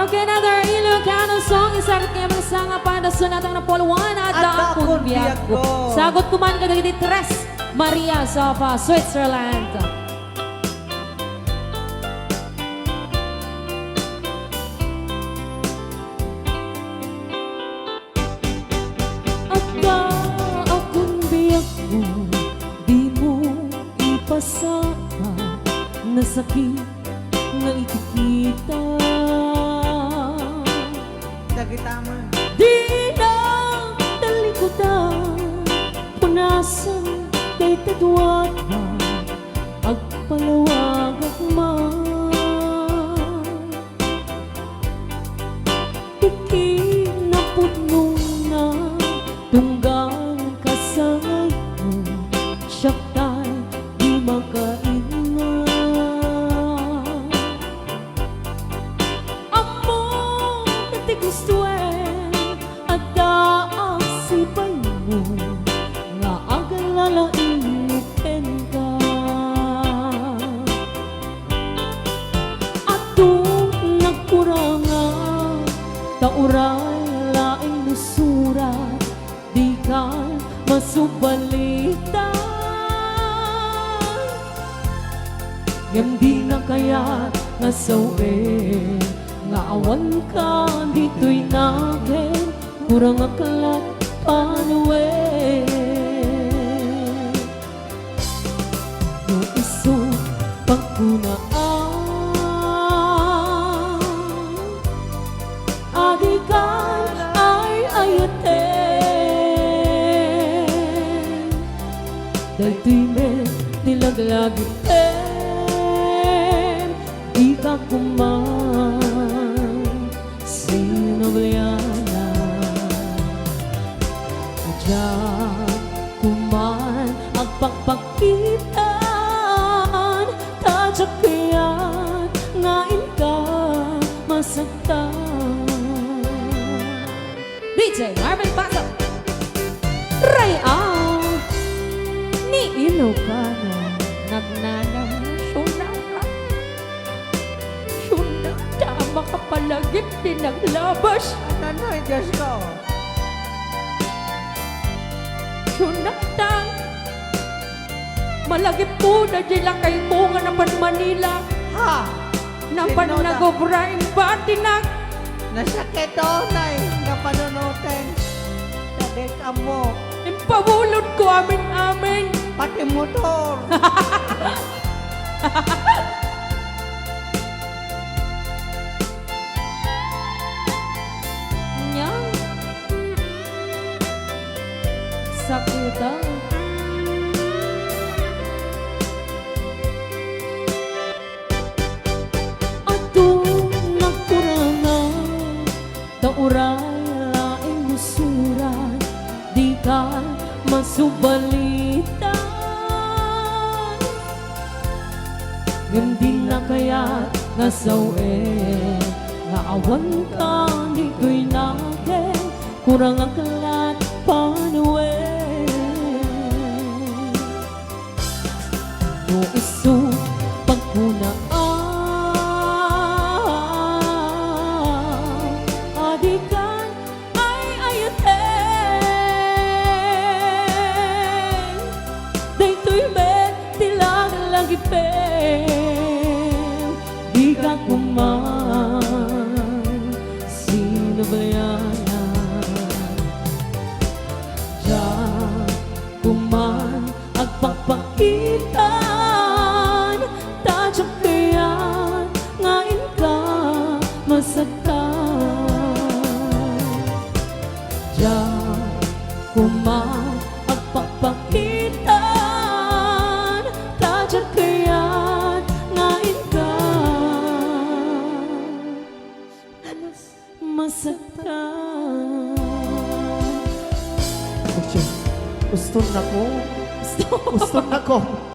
Okay, another Ilocano song. Isagot kayo mga sanga pada sunatang na polwan at dakon biyak ko. Sagot ko man kadagiti Tres Maria sa Switzerland. At dakon biyak ko, di mo ipasaka na sakit na ikikita. Dagitaman. Di na talikutan, punasan kay tadwat ba, agpalawag akman. Ikinapot mo na tunggang kasangay mo, siyaktan di makaingat. Gustuin at daasipay mo nga agalala initin ka. At kung nagkurangan, tauray laing nusurat, di ka masubalitan. Ngam di na kaya nga sawin, nga awan ka dito'y nagin, kurang akalat panuwi. Yung iso pagkunaan, adikan ay ayatin, dahil to'y men nilaglagitin, di ka kuman. Sinobliana Diyan kuman ang pagpakitaan, tadyak kaya't ngain ka masaktan. DJ Marvin Pasok Rayaw ni Ilocano nagnanang sunaka sunaka makapalagit din ang labas. Ano ay Diyos ko? Sunatang malagip po na dila kay bunga naman Manila. Ha? Napan Sino na? nagobraing batinak. Nasakit o na nga panunutin. Sabi ka mo. Impabulot ko amin-amin. Pati motor. Nyang sakuda ato nagkurangan, tauray laing nusuran, di ka masubalitan. Hindi na kaya nasawin, nga awan ka dito'y nagin, kurang akalat panuwi. No iso pagkunaan, adikan ay ayatin, dayto'y met tilang lagipin, di ka kuman. Sinobliana Diyan kuman ang pagpakitan, tadyak kaya't ngain ka masaktan. Diyan kuman ang pagpakitan, tadyak kaya't ngain ka masaktan. Gusto na ko. Gusto na ko.